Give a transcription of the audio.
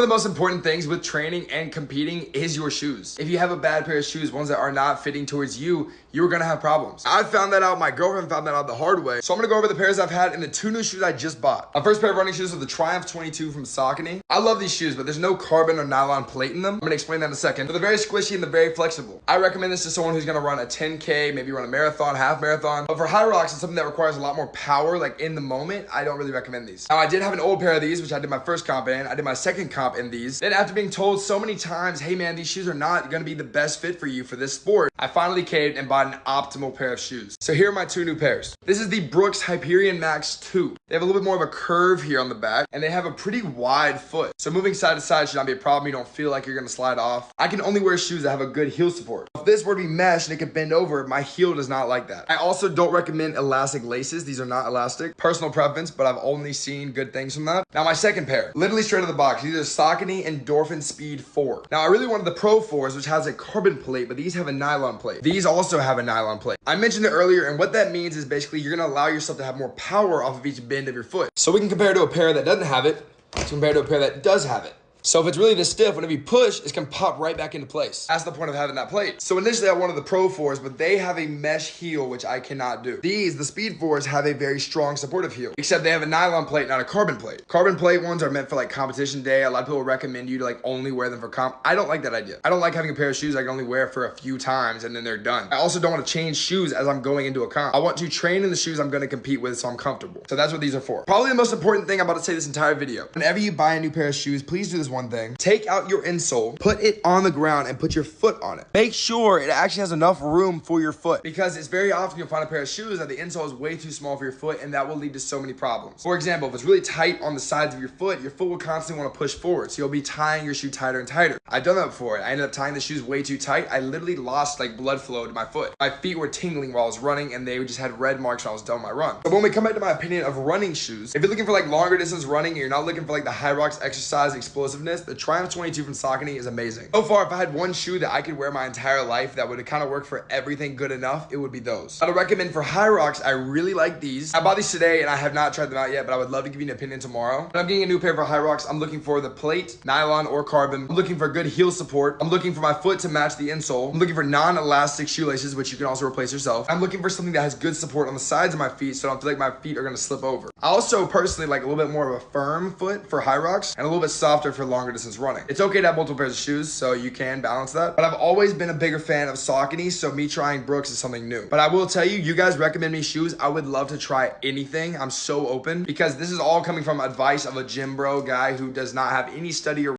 One of the most important things with training and competing is your shoes. If you have a bad pair of shoes, ones that are not fitting towards you, you're gonna have problems. I found that out, my girlfriend found that out the hard way. So I'm gonna go over the pairs I've had and the 2 new shoes I just bought. My first pair of running shoes are the Triumph 22 from Saucony. I love these shoes, but there's no carbon or nylon plate in them. I'm gonna explain that in a second. But they're very squishy and they're very flexible. I recommend this to someone who's gonna run a 10K, maybe run a marathon, half marathon. But for Hyrox, it's something that requires a lot more power, like in the moment. I don't really recommend these. Now, I did have an old pair of these, which I did my first comp in. I did my second comp in these. Then after being told so many times, hey man, these shoes are not gonna be the best fit for you for this sport, I finally caved and bought an optimal pair of shoes. So here are my 2 new pairs. This is the Brooks Hyperion Max 2. They have a little bit more of a curve here on the back, and they have a pretty wide foot. So moving side to side should not be a problem. You don't feel like you're gonna slide off. I can only wear shoes that have a good heel support. If this were to be mesh and it could bend over, my heel does not like that. I also don't recommend elastic laces. These are not elastic. Personal preference, but I've only seen good things from that. Now my second pair, literally straight out of the box. These are Saucony Endorphin Speed 4. Now I really wanted the Pro 4s, which has a carbon plate, but these have a nylon plate. These also have a nylon plate. I mentioned it earlier, and what that means is basically you're gonna allow yourself to have more power off of each bend of your foot. So we can compare to a pair that doesn't have it to compare to a pair that does have it. So if it's really this stiff, whenever you push, it's gonna pop right back into place. That's the point of having that plate. So initially I wanted the Pro 4s, but they have a mesh heel, which I cannot do. These, the Speed 4s, have a very strong supportive heel, except they have a nylon plate, not a carbon plate. Carbon plate ones are meant for like competition day. A lot of people recommend you to like only wear them for comp. I don't like that idea. I don't like having a pair of shoes I can only wear for a few times and then they're done. I also don't want to change shoes as I'm going into a comp. I want to train in the shoes I'm gonna compete with so I'm comfortable. So that's what these are for. Probably the most important thing I'm about to say this entire video. Whenever you buy a new pair of shoes, please do this one thing. Take out your insole, put it on the ground, and put your foot on it. Make sure it actually has enough room for your foot, because it's very often you'll find a pair of shoes that the insole is way too small for your foot, and that will lead to so many problems. For example, if it's really tight on the sides of your foot will constantly want to push forward, so you'll be tying your shoe tighter and tighter. I've done that before. I ended up tying the shoes way too tight. I literally lost like blood flow to my foot. My feet were tingling while I was running, and they just had red marks when I was done my run. So when we come back to my opinion of running shoes, if you're looking for like longer distance running and you're not looking for like the Hyrox exercise explosiveness, the Triumph 22 from Saucony is amazing. So far, if I had one shoe that I could wear my entire life that would kind of work for everything good enough, it would be those. I'd recommend for Hyrox, I really like these. I bought these today and I have not tried them out yet, but I would love to give you an opinion tomorrow. When I'm getting a new pair for Hyrox, I'm looking for the plate, nylon or carbon. I'm looking for good heel support. I'm looking for my foot to match the insole. I'm looking for non-elastic shoelaces, which you can also replace yourself. I'm looking for something that has good support on the sides of my feet so I don't feel like my feet are gonna slip over. I also personally like a little bit more of a firm foot for Hyrox and a little bit softer for longer distance running. It's okay to have multiple pairs of shoes, so you can balance that. But I've always been a bigger fan of Saucony, so me trying Brooks is something new. But I will tell you, you guys recommend me shoes, I would love to try anything. I'm so open, because this is all coming from advice of a gym bro guy who does not have any study or